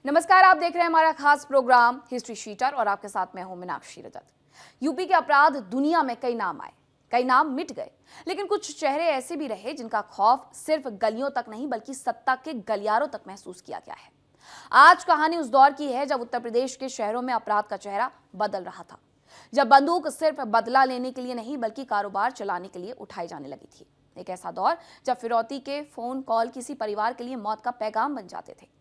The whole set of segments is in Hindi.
नमस्कार, आप देख रहे हैं हमारा खास प्रोग्राम हिस्ट्री शीटर और आपके साथ मैं हूं मीनाक्षी रजत। यूपी के अपराध दुनिया में कई नाम आए, कई नाम मिट गए, लेकिन कुछ चेहरे ऐसे भी रहे जिनका खौफ सिर्फ गलियों तक नहीं बल्कि सत्ता के गलियारों तक महसूस किया गया है। आज कहानी उस दौर की है जब उत्तर प्रदेश के शहरों में अपराध का चेहरा बदल रहा था, जब बंदूक सिर्फ बदला लेने के लिए नहीं बल्कि कारोबार चलाने के लिए उठाई जाने लगी थी। एक ऐसा दौर जब फिरौती के फोन कॉल किसी परिवार के लिए मौत का पैगाम बन जाते थे,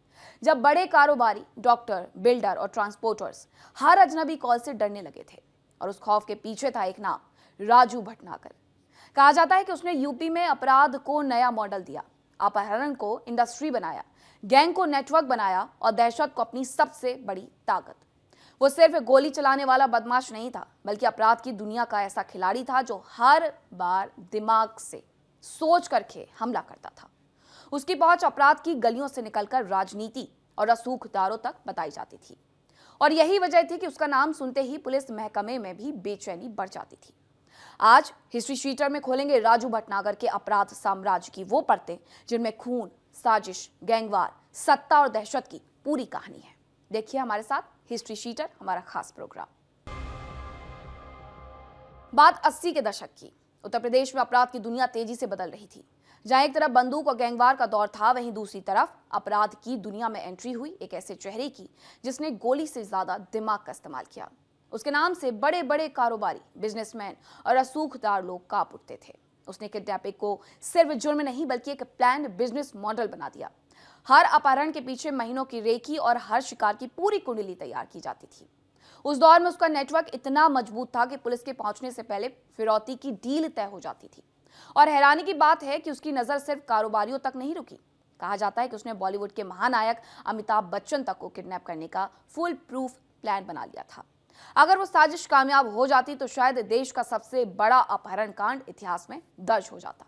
जब बड़े कारोबारी, डॉक्टर, बिल्डर और ट्रांसपोर्टर्स हर अजनबी कॉल से डरने लगे थे। और उस खौफ के पीछे था एक नाम, राजू भटनागर। कहा जाता है कि उसने यूपी में अपराध को नया मॉडल दिया, अपहरण को इंडस्ट्री बनाया, गैंग को नेटवर्क बनाया और दहशत को अपनी सबसे बड़ी ताकत। वो सिर्फ गोली चलाने वाला बदमाश नहीं था, बल्कि अपराध की दुनिया का ऐसा खिलाड़ी था जो हर बार दिमाग से सोच करके हमला करता था। उसकी पहुंच अपराध की गलियों से निकलकर राजनीति और रसूखदारों तक बताई जाती थी। और यही वजह थी कि उसका नाम सुनते ही पुलिस महकमे में भी बेचैनी बढ़ जाती थी। आज हिस्ट्री शीटर में खोलेंगे राजू भटनागर के अपराध साम्राज्य की वो परतें जिनमें खून, साजिश, गैंगवार, सत्ता और दहशत की पूरी कहानी है। देखिए हमारे साथ हिस्ट्री शीटर, हमारा खास प्रोग्राम। बात 80 के दशक की। उत्तर प्रदेश में अपराध की दुनिया तेजी से बदल रही थी। जहां एक तरफ बंदूक और गैंगवार का दौर था, वहीं दूसरी तरफ अपराध की दुनिया में एंट्री हुई एक ऐसे चेहरे की जिसने गोली से ज्यादा दिमाग का इस्तेमाल किया। उसके नाम से बड़े बड़े कारोबारी, बिजनेसमैन और रसूखदार लोग कांप उठते थे। उसने किडनैपिंग को सिर्फ जुर्म नहीं बल्कि एक प्लान बिजनेस मॉडल बना दिया। हर अपहरण के पीछे महीनों की रेकी और हर शिकार की पूरी कुंडली तैयार की जाती थी। उस दौर में उसका नेटवर्क इतना मजबूत था कि पुलिस के पहुंचने से पहले फिरौती की डील तय हो जाती थी। और हैरानी की बात है कि उसकी नजर सिर्फ कारोबारियों तक नहीं रुकी। कहा जाता है कि उसने बॉलीवुड के महानायक अमिताभ बच्चन तक को किडनैप करने का फुल प्रूफ प्लान बना लिया था। अगर वो साजिश कामयाब हो जाती तो शायद देश का सबसे बड़ा अपहरण कांड इतिहास में दर्ज हो जाता।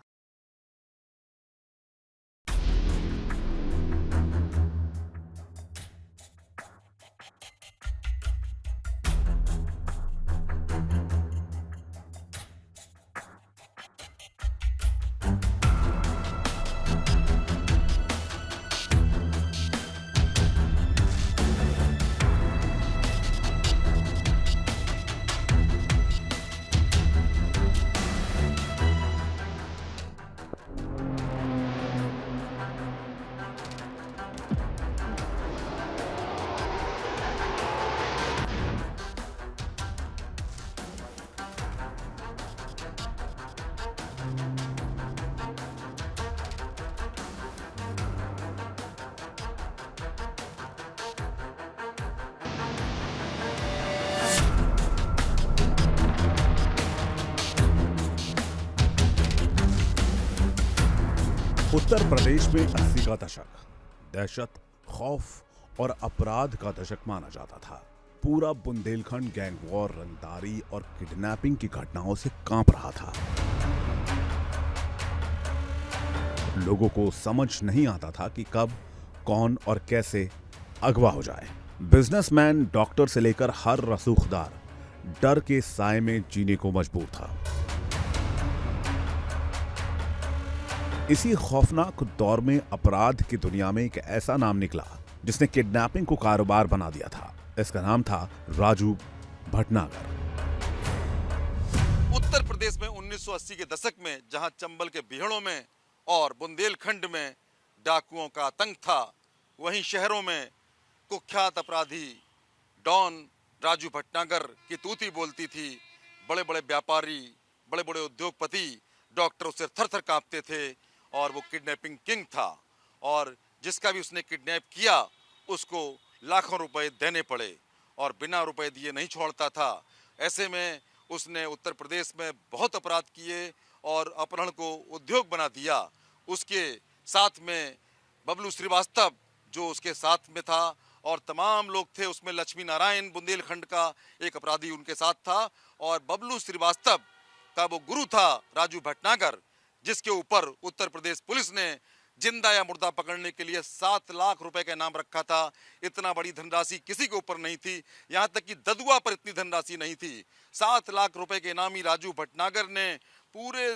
उत्तर प्रदेश में 80 का दशक दहशत, खौफ और अपराध का दशक माना जाता था। पूरा बुंदेलखंड गैंग वॉर, रंगदारी और किडनैपिंग की घटनाओं से कांप रहा था। लोगों को समझ नहीं आता था कि कब, कौन और कैसे अगवा हो जाए। बिजनेसमैन, डॉक्टर से लेकर हर रसूखदार डर के साए में जीने को मजबूर था। इसी खौफनाक दौर में अपराध की दुनिया में एक ऐसा नाम निकला जिसने किडनैपिंग को कारोबार बना दिया था। इसका नाम था राजू भटनागर। उत्तर प्रदेश में 1980 के दशक में जहां चंबल के बिहड़ों में और बुंदेलखंड में डाकुओं का आतंक था, वहीं शहरों में कुख्यात अपराधी डॉन राजू भटनागर की तूती बोलती थी। बड़े बड़े व्यापारी, बड़े बड़े उद्योगपति, डॉक्टर उससे थर थर कांपते थे और वो किडनैपिंग किंग था। और जिसका भी उसने किडनैप किया उसको लाखों रुपए देने पड़े और बिना रुपए दिए नहीं छोड़ता था। ऐसे में उसने उत्तर प्रदेश में बहुत अपराध किए और अपहरण को उद्योग बना दिया। उसके साथ में बबलू श्रीवास्तव जो उसके साथ में था और तमाम लोग थे, उसमें लक्ष्मी नारायण बुंदेलखंड का एक अपराधी उनके साथ था। और बबलू श्रीवास्तव का वो गुरु था राजू भटनागर, जिसके ऊपर उत्तर प्रदेश पुलिस ने जिंदा या मुर्दा पकड़ने के लिए 7 लाख रुपए का इनाम रखा था। इतना बड़ी धनराशि किसी के ऊपर नहीं थी, यहाँ तक कि ददुआ पर इतनी धनराशि नहीं थी। 7 लाख रुपए के इनामी राजू भटनागर ने पूरे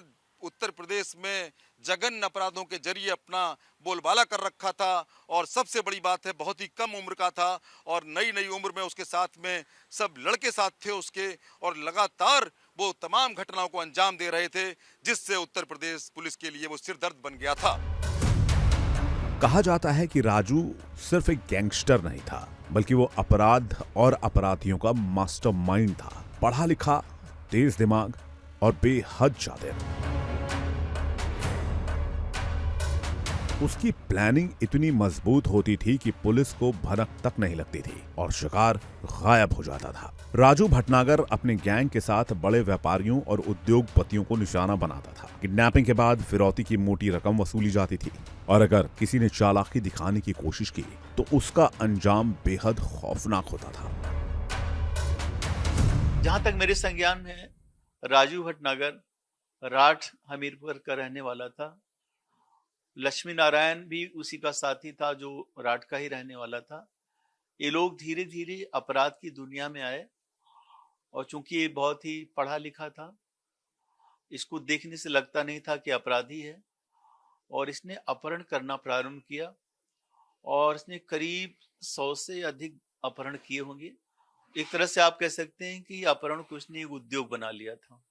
उत्तर प्रदेश में जघन्य अपराधों के जरिए अपना बोलबाला कर रखा था और सबसे बड़ी बात है बहुत ही कम उम्र का था और नई नई उम्र में उसके साथ में सब लड़के साथ थे उसके और लगातार वो तमाम घटनाओं को अंजाम दे रहे थे जिससे उत्तर प्रदेश पुलिस के लिए वो सिरदर्द बन गया था। कहा जाता है कि राजू सिर्फ एक गैंगस्टर नहीं था, बल्कि वो अपराध और अपराधियों का मास्टरमाइंड था। पढ़ा लिखा, तेज दिमाग और बेहद शातिर। उसकी प्लानिंग इतनी मजबूत होती थी कि पुलिस को भनक तक नहीं लगती थी और शिकार गायब हो जाता था। राजू भटनागर अपने गैंग के साथ बड़े व्यापारियों और उद्योगपतियों को निशाना बनाता था। किडनैपिंग के बाद फिरौती की मोटी रकम वसूली जाती थी और अगर किसी ने चालाकी दिखाने की कोशिश की तो उसका अंजाम बेहद खौफनाक होता था। जहां तक मेरे संज्ञान में है, राजू भटनागर राठ हमीरपुर का रहने वाला था। लक्ष्मी नारायण भी उसी का साथी था जो राठ का ही रहने वाला था। ये लोग धीरे धीरे अपराध की दुनिया में आए और चूंकि ये बहुत ही पढ़ा लिखा था, इसको देखने से लगता नहीं था कि अपराधी है और इसने अपहरण करना प्रारंभ किया और इसने करीब 100 से अधिक अपहरण किए होंगे। एक तरह से आप कह सकते हैं कि अपहरण को उसने एक उद्योग बना लिया था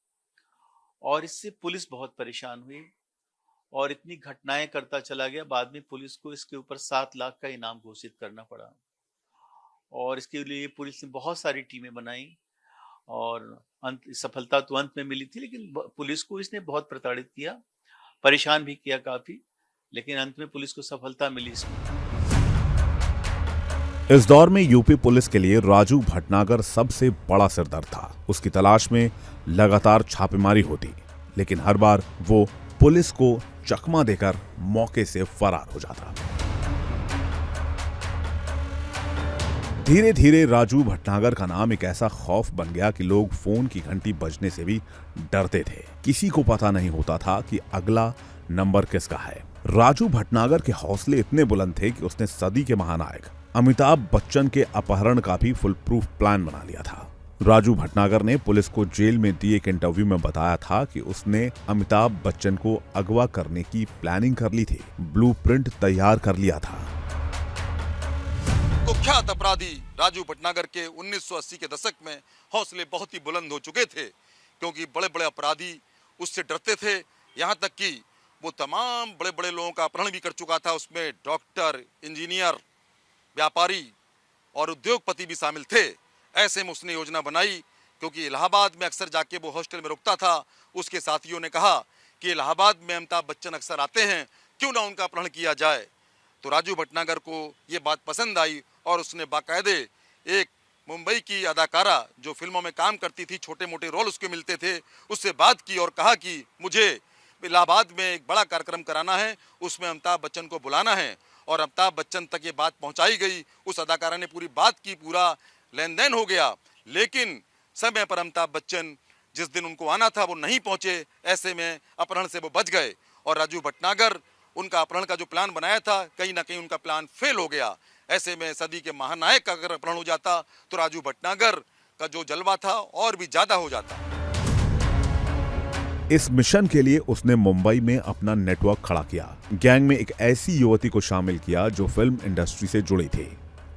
और इससे पुलिस बहुत परेशान हुई और इतनी घटनाएं करता चला गया। बाद में पुलिस को इसके ऊपर 7 लाख का इनाम घोषित करना पड़ा और इसके लिए पुलिस ने बहुत सारी टीमें बनाई और सफलता तो अंत में मिली थी, लेकिन पुलिस को इसने बहुत प्रताड़ित किया, परेशान भी किया काफी, लेकिन अंत में पुलिस को सफलता मिली इसमें। इस दौर में यूपी पुलिस के लिए राजू भटनागर सबसे बड़ा सिरदर्द था। उसकी तलाश में लगातार छापेमारी होती, लेकिन हर बार वो पुलिस को चकमा देकर मौके से फरार हो जाता। धीरे धीरे राजू भटनागर का नाम एक ऐसा खौफ बन गया कि लोग फोन की घंटी बजने से भी डरते थे। किसी को पता नहीं होता था कि अगला नंबर किसका है। राजू भटनागर के हौसले इतने बुलंद थे कि उसने सदी के महानायक अमिताभ बच्चन के अपहरण का भी फुल प्रूफ प्लान बना लिया था। राजू भटनागर ने पुलिस को जेल में दिए एक इंटरव्यू में बताया था कि उसने अमिताभ बच्चन को अगवा करने की प्लानिंग कर ली थी, ब्लूप्रिंट तैयार कर लिया था। कुख्यात अपराधी राजू भटनागर के 1980 के दशक में हौसले बहुत ही बुलंद हो चुके थे क्योंकि बड़े बड़े अपराधी उससे डरते थे। यहाँ तक कि वो तमाम बड़े बड़े लोगों का अपहरण भी कर चुका था। उसमें डॉक्टर, इंजीनियर, व्यापारी और उद्योगपति भी शामिल थे। ऐसे में उसने योजना बनाई क्योंकि इलाहाबाद में अक्सर जाके वो हॉस्टल में रुकता था। उसके साथियों ने कहा कि इलाहाबाद में अमिताभ बच्चन अक्सर आते हैं, क्यों ना उनका अपहरण किया जाए। तो राजू भटनागर को ये बात पसंद आई और उसने बाकायदे एक मुंबई की अदाकारा जो फिल्मों में काम करती थी, छोटे मोटे रोल उसके मिलते थे, उससे बात की और कहा कि मुझे इलाहाबाद में एक बड़ा कार्यक्रम कराना है, उसमें अमिताभ बच्चन को बुलाना है। और अमिताभ बच्चन तक ये बात पहुंचाई गई। उस अदाकारा ने पूरी बात की, पूरा लेन देन हो गया, लेकिन समय पर अमिताभ बच्चन जिस दिन उनको आना था वो नहीं पहुंचे। ऐसे में अपहरण से वो बच गए और राजू भटनागर उनका अपहरण का जो प्लान बनाया था कहीं ना कहीं उनका प्लान फेल हो गया। ऐसे में सदी के महानायक का अगर अपहरण हो जाता तो राजू भटनागर का जो जलवा था और भी ज्यादा हो जाता। इस मिशन के लिए उसने मुंबई में अपना नेटवर्क खड़ा किया। गैंग में एक ऐसी युवती को शामिल किया जो फिल्म इंडस्ट्री से जुड़ी थी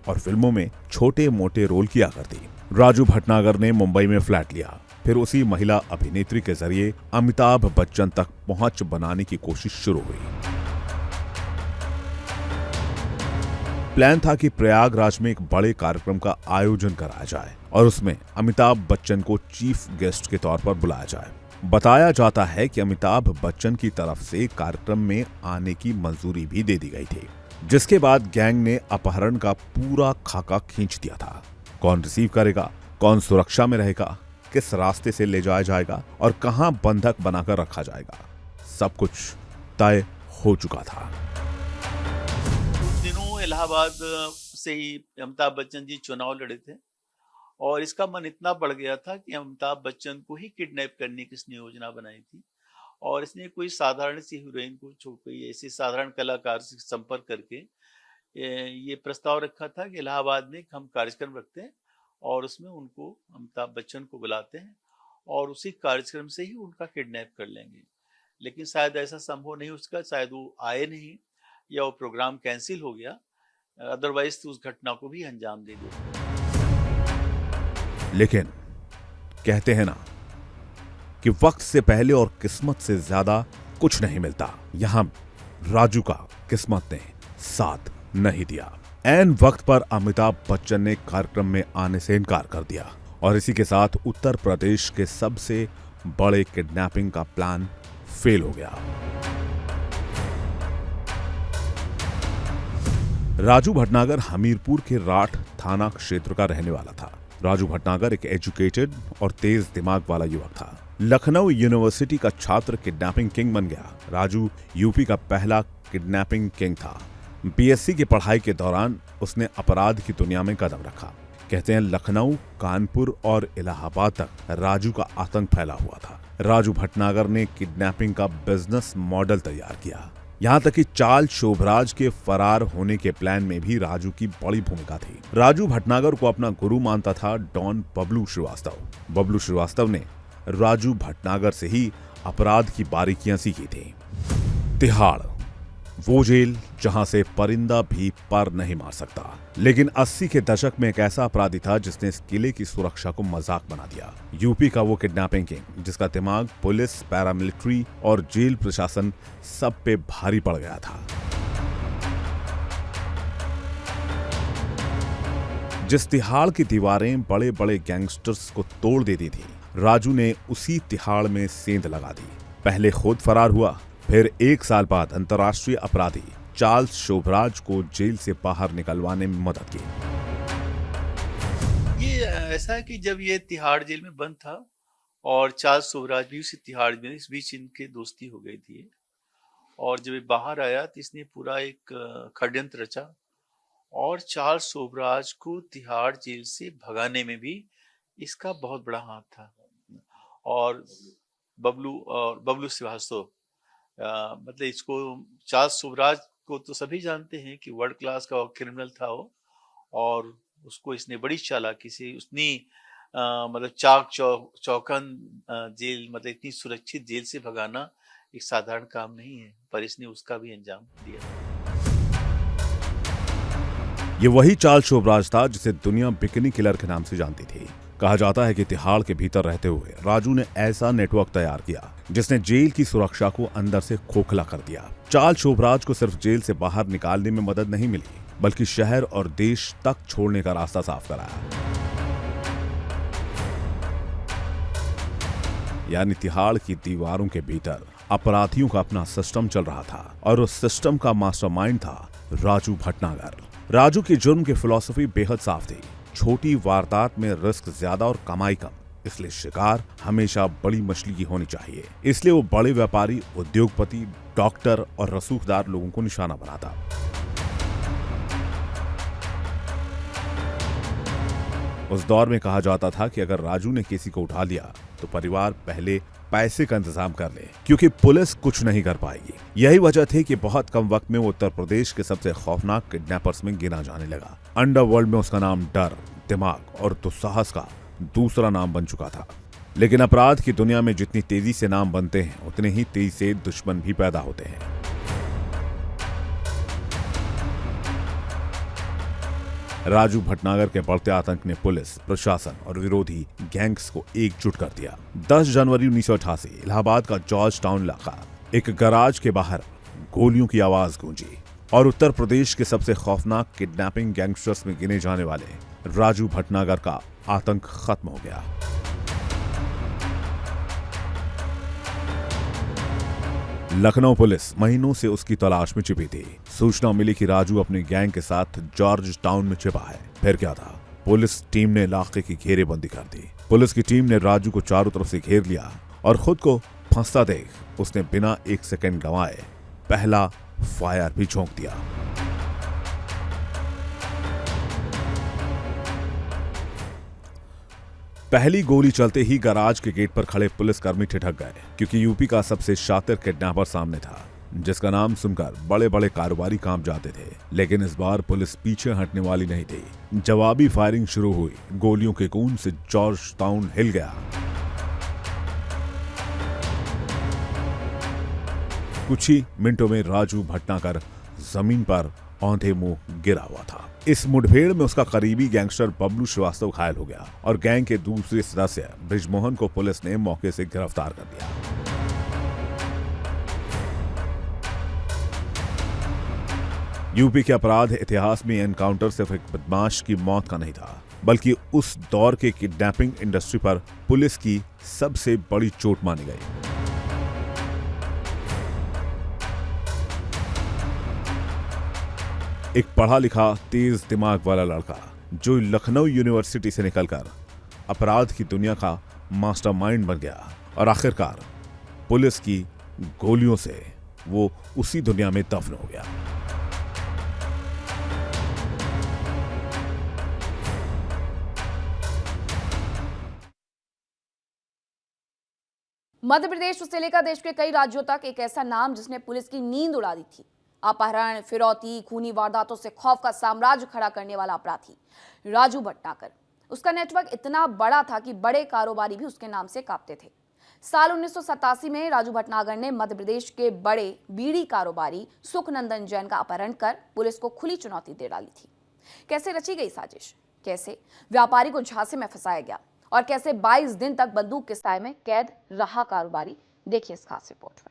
और फिल्मों में छोटे मोटे रोल किया करती। राजू भटनागर ने मुंबई में फ्लैट लिया, फिर उसी महिला अभिनेत्री के जरिए अमिताभ बच्चन तक पहुंच बनाने की कोशिश शुरू हुई। प्लान था कि प्रयागराज में एक बड़े कार्यक्रम का आयोजन कराया जाए और उसमें अमिताभ बच्चन को चीफ गेस्ट के तौर पर बुलाया जाए। बताया जाता है कि अमिताभ बच्चन की तरफ से कार्यक्रम में आने की मंजूरी भी दे दी गई थी, जिसके बाद गैंग ने अपहरण का पूरा खाका खींच दिया था। कौन रिसीव करेगा, कौन सुरक्षा में रहेगा, किस रास्ते से ले जाया जाएगा और कहां बंधक बनाकर रखा जाएगा, सब कुछ तय हो चुका था। दिनों इलाहाबाद से ही अमिताभ बच्चन जी चुनाव लड़े थे और इसका मन इतना बढ़ गया था कि अमिताभ बच्चन को ही किडनैप करने की इसने योजना बनाई थी और इसने कोई साधारण सी हीरोइन को, कोई ऐसे साधारण कलाकार से संपर्क करके ये प्रस्ताव रखा था कि इलाहाबाद में हम कार्यक्रम रखते हैं और उसमें उनको, अमिताभ बच्चन को बुलाते हैं और उसी कार्यक्रम से ही उनका किडनैप कर लेंगे। लेकिन शायद ऐसा संभव नहीं उसका, शायद वो आए नहीं या वो प्रोग्राम कैंसिल हो गया, अदरवाइज तो उस घटना को भी अंजाम दे देते। लेकिन कहते हैं ना कि वक्त से पहले और किस्मत से ज्यादा कुछ नहीं मिलता। यहां राजू का किस्मत ने साथ नहीं दिया। ऐन वक्त पर अमिताभ बच्चन ने कार्यक्रम में आने से इनकार कर दिया और इसी के साथ उत्तर प्रदेश के सबसे बड़े किडनैपिंग का प्लान फेल हो गया। राजू भटनागर हमीरपुर के राठ थाना क्षेत्र का रहने वाला था। राजू भटनागर एक एजुकेटेड और तेज दिमाग वाला युवक था। लखनऊ यूनिवर्सिटी का छात्र किडनैपिंग किंग बन गया। राजू यूपी का पहला किडनैपिंग किंग था। बीएससी की पढ़ाई के दौरान उसने अपराध की दुनिया में कदम रखा। कहते हैं लखनऊ, कानपुर और इलाहाबाद तक राजू का आतंक फैला हुआ था। राजू भटनागर ने किडनैपिंग का बिजनेस मॉडल तैयार किया। यहां तक कि चाल शोभराज के फरार होने के प्लान में भी राजू की बड़ी भूमिका थी। राजू भटनागर को अपना गुरु मानता था डॉन बबलू श्रीवास्तव। बबलू श्रीवास्तव ने राजू भटनागर से ही अपराध की बारीकियां सीखी थी। तिहाड़, वो जेल जहां से परिंदा भी पर नहीं मार सकता। लेकिन 80 के दशक में एक ऐसा अपराधी था जिसने इस किले की सुरक्षा को मजाक बना दिया। यूपी का वो किडनैपिंग किंग जिसका दिमाग पुलिस, पैरामिलिट्री और जेल प्रशासन सब पे भारी पड़ गया था। जिस तिहाड़ की दीवारें बड़े बड़े गैंगस्टर्स को तोड़ देती थी, राजू ने उसी तिहाड़ में सेंध लगा दी। पहले खुद फरार हुआ, फिर 1 साल बाद अंतर्राष्ट्रीय अपराधी चार्ल्स शोभराज को जेल से बाहर निकलवाने में मदद की। ये ऐसा है कि जब ये तिहाड़ जेल में बंद था और चार्ल्स शोभराज भी उसी तिहाड़ में, इस बीच इनके दोस्ती हो गई थी और जब ये बाहर आया तो इसने पूरा एक षड्यंत्र रचा और चार्ल्स शोभराज को तिहाड़ जेल से भगाने में भी इसका बहुत बड़ा हाथ था। और बबलू श्रीवास्तव, मतलब इसको चार्ल्स शोभराज को तो सभी जानते हैं कि वर्ल्ड क्लास का क्रिमिनल था वो, और उसको इसने बड़ी चालाकी से उसने मतलब चाक चौकन जेल, मतलब इतनी सुरक्षित जेल से भगाना एक साधारण काम नहीं है, पर इसने उसका भी अंजाम दिया। ये वही चार्ल्स शोभराज था जिसे दुनिया बिकनी किलर के नाम से जानती थी। कहा जाता है कि तिहाड़ के भीतर रहते हुए राजू ने ऐसा नेटवर्क तैयार किया जिसने जेल की सुरक्षा को अंदर से खोखला कर दिया। चार्ल्स शोभराज को सिर्फ जेल से बाहर निकालने में मदद नहीं मिली, बल्कि शहर और देश तक छोड़ने का रास्ता साफ कराया। यानी तिहाड़ की दीवारों के भीतर अपराधियों का अपना सिस्टम चल रहा था और उस सिस्टम का मास्टरमाइंड था राजू भटनागर। राजू की जुर्म की फिलॉसफी बेहद साफ थी। छोटी वारदात में रिस्क ज्यादा और कमाई कम, इसलिए शिकार हमेशा बड़ी मछली की होनी चाहिए। इसलिए वो बड़े व्यापारी, उद्योगपति, डॉक्टर और रसूखदार लोगों को निशाना बनाता। उस दौर में कहा जाता था कि अगर राजू ने किसी को उठा लिया तो परिवार पहले पैसे का इंतजाम कर ले, क्योंकि पुलिस कुछ नहीं कर पाएगी। यही वजह थी कि बहुत कम वक्त में वो उत्तर प्रदेश के सबसे खौफनाक किडनैपर्स में गिना जाने लगा। अंडरवर्ल्ड में उसका नाम डर, दिमाग और दुस्साहस का दूसरा नाम बन चुका था। लेकिन अपराध की दुनिया में जितनी तेजी से नाम बनते हैं, उतने ही तेजी से दुश्मन भी पैदा होते हैं। राजू भटनागर के बढ़ते आतंक ने पुलिस, प्रशासन और विरोधी गैंग्स को एकजुट कर दिया। 10 जनवरी 1988 इलाहाबाद का जॉर्ज टाउन इलाका, एक गैराज के बाहर गोलियों की आवाज गूंजी और उत्तर प्रदेश के सबसे खौफनाक किडनैपिंग गैंगस्टर्स में गिने जाने वाले राजू भटनागर का आतंक खत्म हो गया। लखनऊ पुलिस महीनों से उसकी तलाश में छिपी थी। सूचना मिली कि राजू अपने गैंग के साथ जॉर्ज टाउन में छिपा है। फिर क्या था, पुलिस टीम ने इलाके की घेरेबंदी कर दी। पुलिस की टीम ने राजू को चारों तरफ से घेर लिया और खुद को फंसता देख उसने बिना 1 सेकंड गंवाए पहला फायर भी झोंक दिया। पहली गोली चलते ही गैराज के गेट पर खड़े पुलिसकर्मी ठिठक गए, क्योंकि यूपी का सबसे शातिर किडनैपर सामने था, जिसका नाम सुनकर बड़े बड़े कारोबारी कांप जाते थे। लेकिन इस बार पुलिस पीछे हटने वाली नहीं थी। जवाबी फायरिंग शुरू हुई। गोलियों के कून से जॉर्ज टाउन हिल गया। कुछ ही मिनटों में राजू भटनागर जमीन पर औंधे मुंह गिरा हुआ था। इस मुठभेड़ में उसका करीबी गैंगस्टर बबलू श्रीवास्तव घायल हो गया और गैंग के दूसरे सदस्य ब्रिजमोहन को पुलिस ने मौके से गिरफ्तार कर लिया। यूपी के अपराध इतिहास में एनकाउंटर सिर्फ एक बदमाश की मौत का नहीं था, बल्कि उस दौर के किडनैपिंग इंडस्ट्री पर पुलिस की सबसे बड़ी चोट मानी गई। एक पढ़ा लिखा तेज दिमाग वाला लड़का जो लखनऊ यूनिवर्सिटी से निकलकर अपराध की दुनिया का मास्टरमाइंड बन गया और आखिरकार पुलिस की गोलियों से वो उसी दुनिया में दफन हो गया। मध्य प्रदेश से लेकर देश के कई राज्यों तक एक ऐसा नाम जिसने पुलिस की नींद उड़ा दी थी। अपहरण, फिरौती, खूनी वारदातों से खौफ का साम्राज्य खड़ा करने वाला अपराधी राजू भटनागर। उसका नेटवर्क इतना बड़ा था कि बड़े कारोबारी भी उसके नाम से कांपते थे। साल 1987 में राजू भटनागर ने मध्य प्रदेश के बड़े बीड़ी कारोबारी सुखनंदन जैन का अपहरण कर पुलिस को खुली चुनौती दे डाली थी। कैसे रची गई साजिश, कैसे व्यापारी को झांसे में फंसाया गया और कैसे 22 दिन तक बंदूक के साए में कैद रहा कारोबारी, देखिए इस खास रिपोर्ट में।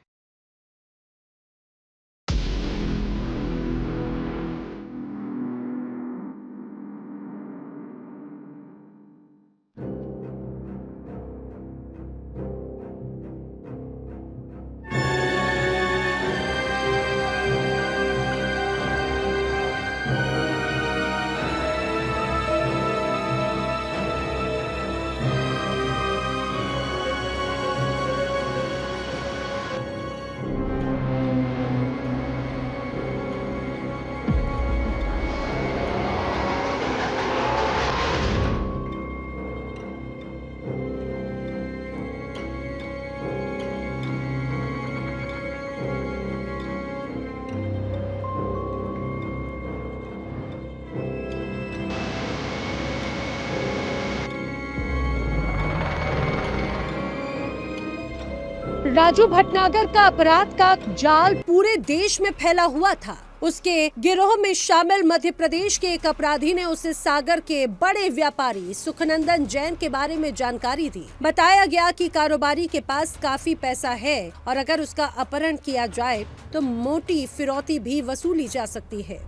राजू भटनागर का अपराध का जाल पूरे देश में फैला हुआ था। उसके गिरोह में शामिल मध्य प्रदेश के एक अपराधी ने उसे सागर के बड़े व्यापारी सुखनंदन जैन के बारे में जानकारी दी। बताया गया कि कारोबारी के पास काफी पैसा है और अगर उसका अपहरण किया जाए तो मोटी फिरौती भी वसूली जा सकती है।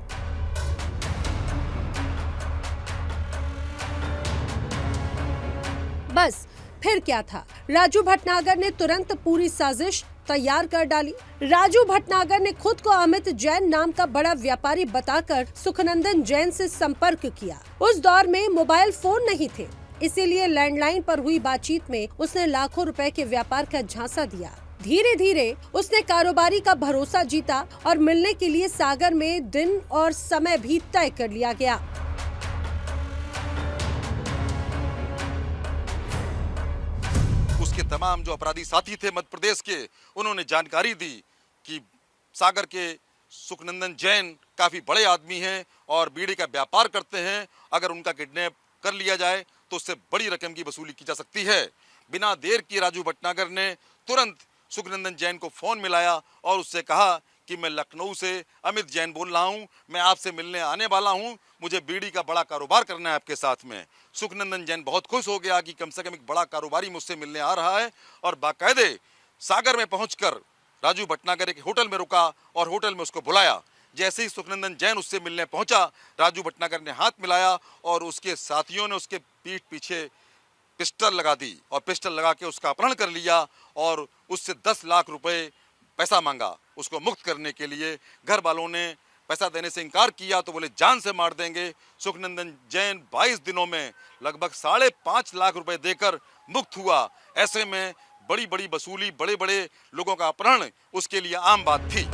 बस फिर क्या था, राजू भटनागर ने तुरंत पूरी साजिश तैयार कर डाली। राजू भटनागर ने खुद को अमित जैन नाम का बड़ा व्यापारी बताकर सुखनंदन जैन से संपर्क किया। उस दौर में मोबाइल फोन नहीं थे, इसीलिए लैंडलाइन पर हुई बातचीत में उसने लाखों रुपए के व्यापार का झांसा दिया। धीरे धीरे उसने कारोबारी का भरोसा जीता और मिलने के लिए सागर में दिन और समय भी तय कर लिया गया। उसके तमाम जो अपराधी साथी थे मध्य प्रदेश के, उन्होंने जानकारी दी कि सागर के सुखनंदन जैन काफी बड़े आदमी हैं और बीड़ी का व्यापार करते हैं। अगर उनका किडनैप कर लिया जाए तो उससे बड़ी रकम की वसूली की जा सकती है। बिना देर किए राजू भटनागर ने तुरंत सुखनंदन जैन को फोन मिलाया और उससे कहा कि मैं लखनऊ से अमित जैन बोल रहा हूं, मैं आपसे मिलने आने वाला हूं, मुझे बीड़ी का बड़ा कारोबार करना है आपके साथ में। सुखनंदन जैन बहुत खुश हो गया कि कम से कम एक बड़ा कारोबारी मुझसे मिलने आ रहा है और बाकायदे सागर में पहुंचकर राजू भटनागर एक होटल में रुका और होटल में उसको बुलाया। जैसे ही सुखनंदन जैन उससे मिलने पहुंचा, राजू भटनागर ने हाथ मिलाया और उसके साथियों ने उसके पीठ पीछे पिस्टल लगा दी और पिस्टल लगा के उसका अपहरण कर लिया और उससे 10 लाख रुपए पैसा मांगा उसको मुक्त करने के लिए। घर वालों ने पैसा देने से इनकार किया तो बोले जान से मार देंगे। सुखनंदन जैन 22 दिनों में लगभग 5.5 लाख रुपए देकर मुक्त हुआ। ऐसे में बड़ी बड़ी वसूली, बड़े बड़े लोगों का अपहरण उसके लिए आम बात थी।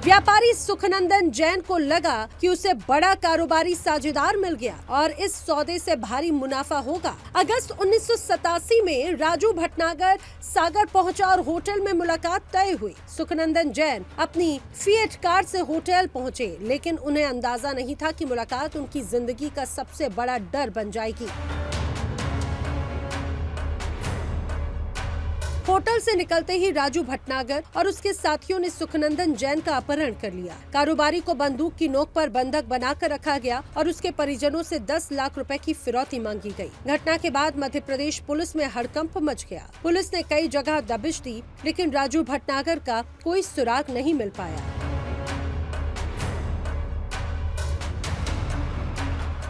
व्यापारी सुखनंदन जैन को लगा कि उसे बड़ा कारोबारी साझेदार मिल गया और इस सौदे से भारी मुनाफा होगा। अगस्त 1987 में राजू भटनागर सागर पहुंचा और होटल में मुलाकात तय हुई। सुखनंदन जैन अपनी फिएट कार से होटल पहुंचे, लेकिन उन्हें अंदाजा नहीं था कि मुलाकात उनकी जिंदगी का सबसे बड़ा डर बन जाएगी। होटल से निकलते ही राजू भटनागर और उसके साथियों ने सुखनंदन जैन का अपहरण कर लिया। कारोबारी को बंदूक की नोक पर बंधक बनाकर रखा गया और उसके परिजनों से 10 लाख रुपए की फिरौती मांगी गई। घटना के बाद मध्य प्रदेश पुलिस में हड़कंप मच गया। पुलिस ने कई जगह दबिश दी, लेकिन राजू भटनागर का कोई सुराग नहीं मिल पाया।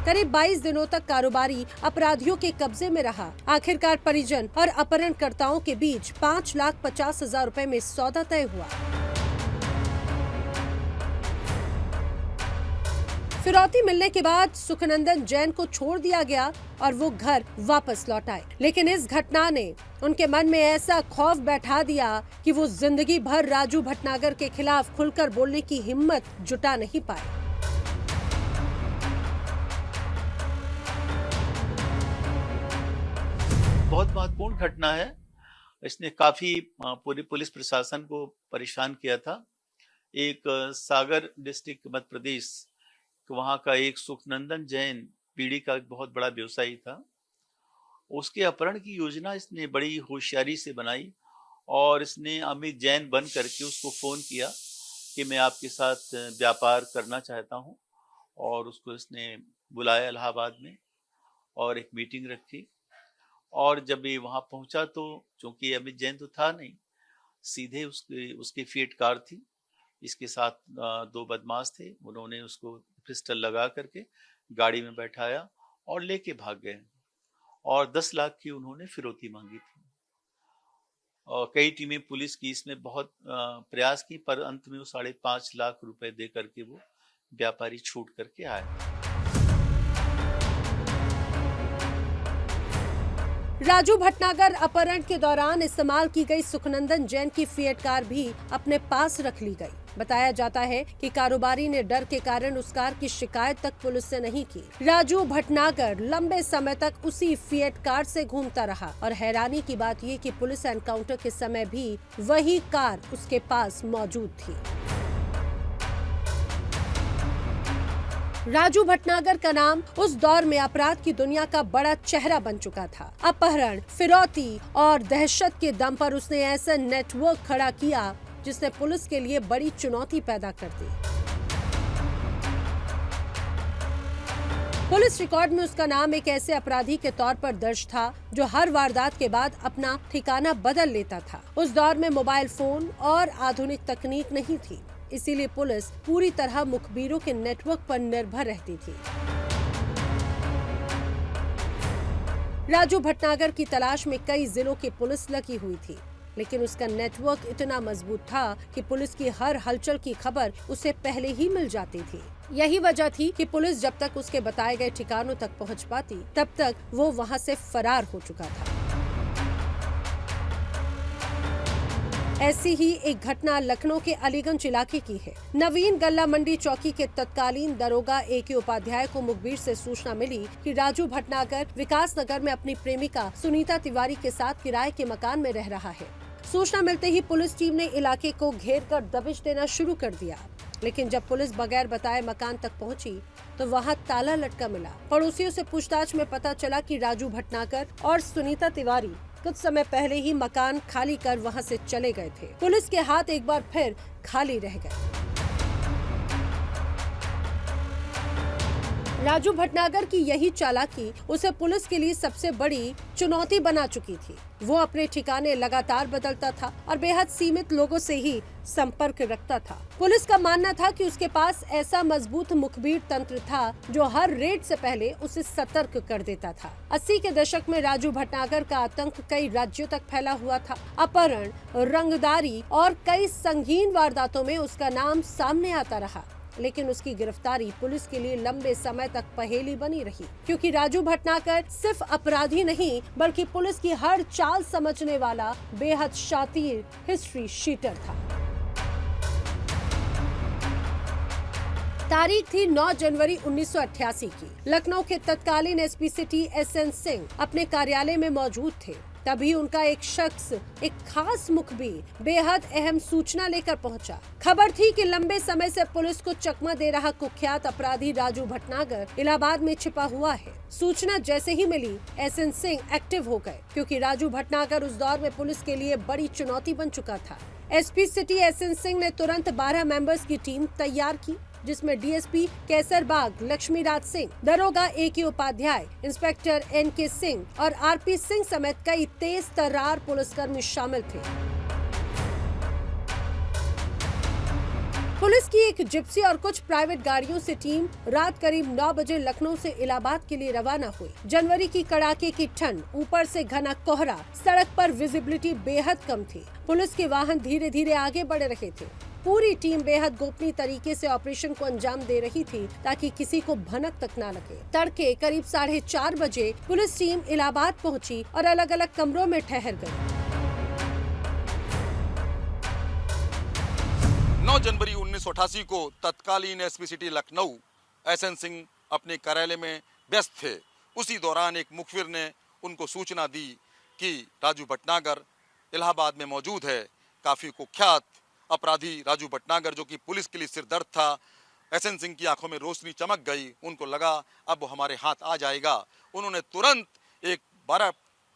करीब 22 दिनों तक कारोबारी अपराधियों के कब्जे में रहा। आखिरकार परिजन और अपहरणकर्ताओं के बीच 5,50,000 रुपए में सौदा तय हुआ। फिरौती मिलने के बाद सुखनंदन जैन को छोड़ दिया गया और वो घर वापस लौट आए। लेकिन इस घटना ने उनके मन में ऐसा खौफ बैठा दिया कि वो जिंदगी भर राजू भटनागर के खिलाफ खुलकर बोलने की हिम्मत जुटा नहीं पाए। बहुत महत्वपूर्ण घटना है। इसने काफी पूरे पुलिस प्रशासन को परेशान किया था। एक सागर डिस्ट्रिक्ट मध्य प्रदेश, वहां का एक सुखनंदन जैन बीड़ी का बहुत बड़ा व्यवसायी था। उसके अपहरण की योजना इसने बड़ी होशियारी से बनाई और इसने अमित जैन बन करके उसको फोन किया कि मैं आपके साथ व्यापार करना चाहता हूं, और उसको इसने बुलाया इलाहाबाद में और एक मीटिंग रखी। और जब ये वहां पहुंचा तो चूंकि अमित जैन तो था नहीं, सीधे उसकी फीएट कार थी, इसके साथ 2 बदमाश थे। उन्होंने उसको पिस्टल लगा करके गाड़ी में बैठाया और लेके भाग गए और 10 लाख की उन्होंने फिरौती मांगी थी। और कई टीमें पुलिस की इसमें बहुत प्रयास की, पर अंत में वो 5.5 लाख रुपए दे करके वो व्यापारी छूट करके आए। राजू भटनागर अपहरण के दौरान इस्तेमाल की गई सुखनंदन जैन की फिएट कार भी अपने पास रख ली गई। बताया जाता है कि कारोबारी ने डर के कारण उस कार की शिकायत तक पुलिस से नहीं की। राजू भटनागर लंबे समय तक उसी फिएट कार से घूमता रहा और हैरानी की बात ये कि पुलिस एनकाउंटर के समय भी वही कार उसके पास मौजूद थी। राजू भटनागर का नाम उस दौर में अपराध की दुनिया का बड़ा चेहरा बन चुका था। अपहरण, फिरौती और दहशत के दम पर उसने ऐसा नेटवर्क खड़ा किया जिसने पुलिस के लिए बड़ी चुनौती पैदा कर दी। पुलिस रिकॉर्ड में उसका नाम एक ऐसे अपराधी के तौर पर दर्ज था जो हर वारदात के बाद अपना ठिकाना बदल लेता था। उस दौर में मोबाइल फोन और आधुनिक तकनीक नहीं थी, इसीलिए पुलिस पूरी तरह मुखबिरों के नेटवर्क पर निर्भर रहती थी। राजू भटनागर की तलाश में कई जिलों की पुलिस लगी हुई थी, लेकिन उसका नेटवर्क इतना मजबूत था कि पुलिस की हर हलचल की खबर उसे पहले ही मिल जाती थी। यही वजह थी कि पुलिस जब तक उसके बताए गए ठिकानों तक पहुंच पाती, तब तक वो वहां से फरार हो चुका था। ऐसी ही एक घटना लखनऊ के अलीगंज इलाके की है। नवीन गल्ला मंडी चौकी के तत्कालीन दरोगा A.K. उपाध्याय को मुखबिर से सूचना मिली कि राजू भटनागर विकास नगर में अपनी प्रेमिका सुनीता तिवारी के साथ किराए के मकान में रह रहा है। सूचना मिलते ही पुलिस टीम ने इलाके को घेर कर दबिश देना शुरू कर दिया, लेकिन जब पुलिस बगैर बताए मकान तक पहुंची तो वहां ताला लटका मिला। पड़ोसियों से पूछताछ में पता चला कि राजू भटनागर और सुनीता तिवारी कुछ समय पहले ही मकान खाली कर वहां से चले गए थे। पुलिस के हाथ एक बार फिर खाली रह गए। राजू भटनागर की यही चालाकी उसे पुलिस के लिए सबसे बड़ी चुनौती बना चुकी थी। वो अपने ठिकाने लगातार बदलता था और बेहद सीमित लोगों से ही संपर्क रखता था। पुलिस का मानना था कि उसके पास ऐसा मजबूत मुखबिर तंत्र था जो हर रेड से पहले उसे सतर्क कर देता था। 80 के दशक में राजू भटनागर का आतंक कई राज्यों तक फैला हुआ था। अपहरण, रंगदारी और कई संगीन वारदातों में उसका नाम सामने आता रहा, लेकिन उसकी गिरफ्तारी पुलिस के लिए लंबे समय तक पहेली बनी रही, क्योंकि राजू भटनागर सिर्फ अपराधी नहीं बल्कि पुलिस की हर चाल समझने वाला बेहद शातिर हिस्ट्री शीटर था। तारीख थी 9 जनवरी 1988 की। लखनऊ के तत्कालीन एसपी सिटी SN सिंह अपने कार्यालय में मौजूद थे। तभी उनका एक शख्स, एक खास मुखबिर बेहद अहम सूचना लेकर पहुंचा। खबर थी कि लंबे समय से पुलिस को चकमा दे रहा कुख्यात अपराधी राजू भटनागर इलाहाबाद में छिपा हुआ है। सूचना जैसे ही मिली, एसएन सिंह एक्टिव हो गए, क्योंकि राजू भटनागर उस दौर में पुलिस के लिए बड़ी चुनौती बन चुका था। एसपी सिटी एसएन सिंह ने तुरंत 12 मेंबर्स की टीम तैयार की, जिसमें डीएसपी कैसरबाग लक्ष्मीराज सिंह, दरोगा AK Upadhyay, inspector NK Singh और RP सिंह समेत कई तेज तर्रार पुलिसकर्मी शामिल थे। पुलिस की एक जिप्सी और कुछ प्राइवेट गाड़ियों से टीम रात करीब 9 बजे लखनऊ से इलाहाबाद के लिए रवाना हुई। जनवरी की कड़ाके की ठंड, ऊपर से घना कोहरा, सड़क पर विजिबिलिटी बेहद कम थी। पुलिस के वाहन धीरे धीरे आगे बढ़ रहे थे। पूरी टीम बेहद गोपनीय तरीके से ऑपरेशन को अंजाम दे रही थी, ताकि किसी को भनक तक न लगे। तड़के करीब 4:30 बजे पुलिस टीम इलाहाबाद पहुंची और अलग अलग कमरों में ठहर गई। 9 जनवरी 1988 को तत्कालीन SP city Lucknow SN Singh अपने कार्यालय में व्यस्त थे। उसी दौरान एक मुखबिर ने उनको सूचना दी कि राजू भटनागर इलाहाबाद में मौजूद है। काफी कुख्यात अपराधी राजू भटनागर, जो कि पुलिस के लिए सिरदर्द था। एसएन सिंह की आंखों में रोशनी चमक गई। उनको लगा अब वो हमारे हाथ आ जाएगा। उन्होंने तुरंत एक 12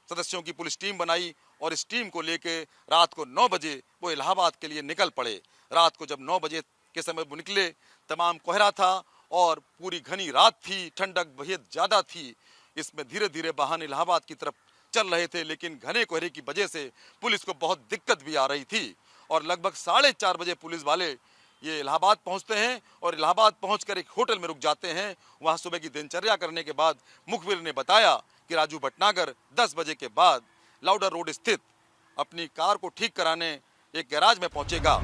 सदस्यों की पुलिस टीम बनाई और इस टीम को लेके रात को 9 बजे वो इलाहाबाद के लिए निकल पड़े। रात को जब 9 बजे के समय वो निकले, तमाम कोहरा था और पूरी घनी रात थी, ठंडक बेहद ज्यादा थी। इसमें धीरे धीरे वाहन इलाहाबाद की तरफ चल रहे थे, लेकिन घने कोहरे की वजह से पुलिस को बहुत दिक्कत भी आ रही थी। और लगभग 4:30 बजे पुलिस वाले ये इलाहाबाद पहुंचते हैं और इलाहाबाद पहुंचकर एक होटल में रुक जाते हैं। वहां सुबह की दिनचर्या करने के बाद मुखबिर ने बताया कि राजू भटनागर 10 बजे के बाद लाउडर रोड स्थित अपनी कार को ठीक कराने एक गैराज में पहुंचेगा।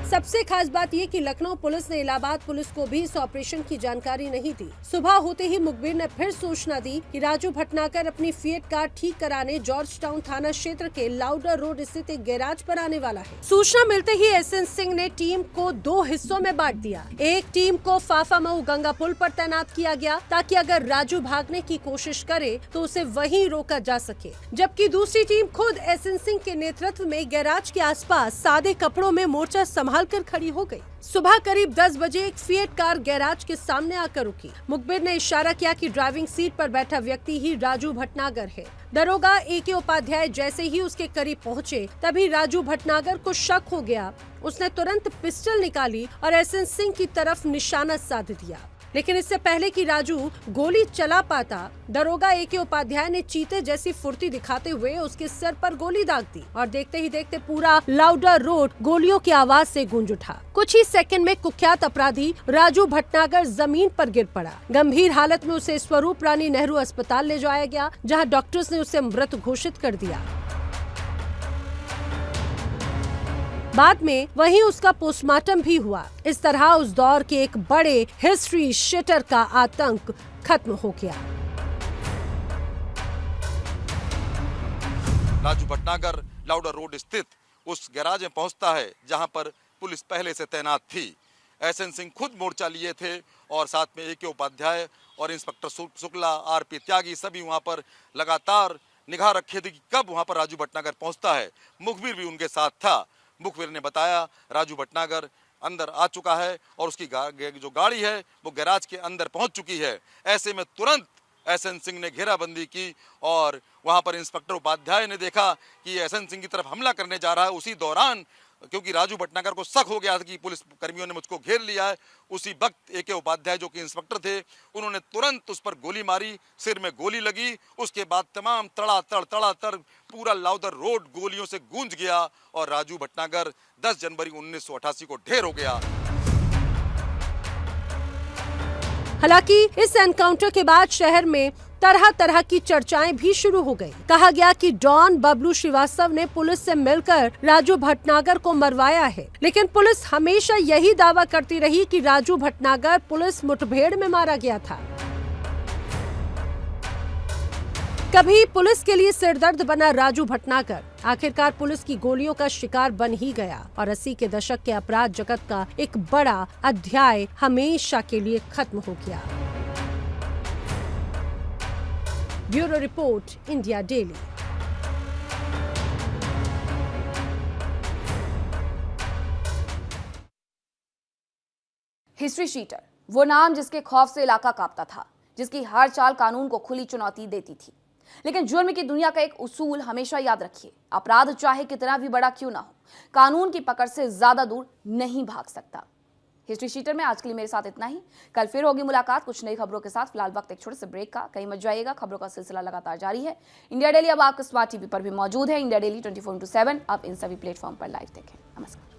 सबसे खास बात ये कि लखनऊ पुलिस ने इलाहाबाद पुलिस को भी इस ऑपरेशन की जानकारी नहीं दी। सुबह होते ही मुखबिर ने फिर सूचना दी कि राजू भटनागर अपनी फिएट कार ठीक कराने जॉर्ज टाउन थाना क्षेत्र के लाउडर रोड स्थित एक गैराज पर आने वाला है। सूचना मिलते ही एसएन सिंह ने टीम को 2 हिस्सों में बांट दिया। एक टीम को फाफामऊ गंगा पुल पर तैनात किया गया, ताकि अगर राजू भागने की कोशिश करे तो उसे वहीं रोका जा सके, जबकि दूसरी टीम खुद एसएन सिंह के नेतृत्व में गैराज के आसपास सादे कपड़ों में मोर्चा संभाल कर खड़ी हो गई। सुबह करीब 10 बजे एक फिएट कार गैराज के सामने आकर रुकी। मुखबिर ने इशारा किया कि ड्राइविंग सीट पर बैठा व्यक्ति ही राजू भटनागर है। दरोगा AK उपाध्याय जैसे ही उसके करीब पहुंचे, तभी राजू भटनागर को शक हो गया। उसने तुरंत पिस्टल निकाली और एसएन सिंह की तरफ निशाना साध दिया। लेकिन इससे पहले कि राजू गोली चला पाता, दरोगा AK उपाध्याय ने चीते जैसी फुर्ती दिखाते हुए उसके सर पर गोली दाग दी और देखते ही देखते पूरा लाउडर रोड गोलियों की आवाज से गूंज उठा। कुछ ही सेकंड में कुख्यात अपराधी राजू भटनागर जमीन पर गिर पड़ा। गंभीर हालत में उसे स्वरूप रानी नेहरू अस्पताल ले जाया गया, जहां डॉक्टर्स ने उसे मृत घोषित कर दिया। बाद में वहीं उसका पोस्टमार्टम भी हुआ। इस तरह उस दौर के एक बड़े हिस्ट्री शीटर का आतंक खत्म हो गया। राजू भटनागर लाउडर रोड स्थित उस गैराज में पहुंचता है जहां पर पुलिस पहले से तैनात थी। एसएन सिंह खुद मोर्चा लिए थे और साथ में AK उपाध्याय और इंस्पेक्टर शुक्ला, RP त्यागी सभी वहां पर लगातार निगाह रखे थे कि कब वहां पर राजू भटनागर पहुंचता है। मुखबिर भी उनके साथ था। मुखबिर ने बताया राजू भटनागर अंदर आ चुका है और उसकी जो गाड़ी है वो गैराज के अंदर पहुंच चुकी है। ऐसे में तुरंत एसएन सिंह ने घेराबंदी की और वहां पर इंस्पेक्टर उपाध्याय ने देखा कि एसएन सिंह की तरफ हमला करने जा रहा है। उसी दौरान, क्योंकि राजू भटनागर को शक हो गया था कि पुलिस कर्मियों ने मुझको घेर लिया है, उसी वक्त AK उपाध्याय जो कि इंस्पेक्टर थे, उन्होंने तुरंत उस पर गोली मारी। सिर में गोली लगी। उसके बाद तमाम तड़ातड़ पूरा लाउदर रोड गोलियों से गूंज गया और राजू भटनागर 10 जनवरी 1988 को ढेर हो गया। हालांकि इस एनकाउंटर के बाद शहर में तरह तरह की चर्चाएं भी शुरू हो गई। कहा गया कि डॉन बबलू श्रीवास्तव ने पुलिस से मिलकर राजू भटनागर को मरवाया है, लेकिन पुलिस हमेशा यही दावा करती रही कि राजू भटनागर पुलिस मुठभेड़ में मारा गया था। कभी पुलिस के लिए सिरदर्द बना राजू भटनागर आखिरकार पुलिस की गोलियों का शिकार बन ही गया और 80 के दशक के अपराध जगत का एक बड़ा अध्याय हमेशा के लिए खत्म हो गया। Bureau report, India daily. History sheeter, वो नाम जिसके खौफ से इलाका कांपता था, जिसकी हर चाल कानून को खुली चुनौती देती थी। लेकिन जुर्म की दुनिया का एक उसूल हमेशा याद रखिए, अपराध चाहे कितना भी बड़ा क्यों ना हो, कानून की पकड़ से ज्यादा दूर नहीं भाग सकता। हिस्ट्री शीटर में आज के लिए मेरे साथ इतना ही। कल फिर होगी मुलाकात कुछ नई खबरों के साथ। फिलहाल वक्त एक छोटे से ब्रेक का, कहीं मत जाइएगा, खबरों का सिलसिला लगातार जारी है। इंडिया डेली अब आपके स्मार्ट टीवी पर भी मौजूद है। इंडिया डेली 24/7 आप इन सभी प्लेटफॉर्म पर लाइव देखें। नमस्कार।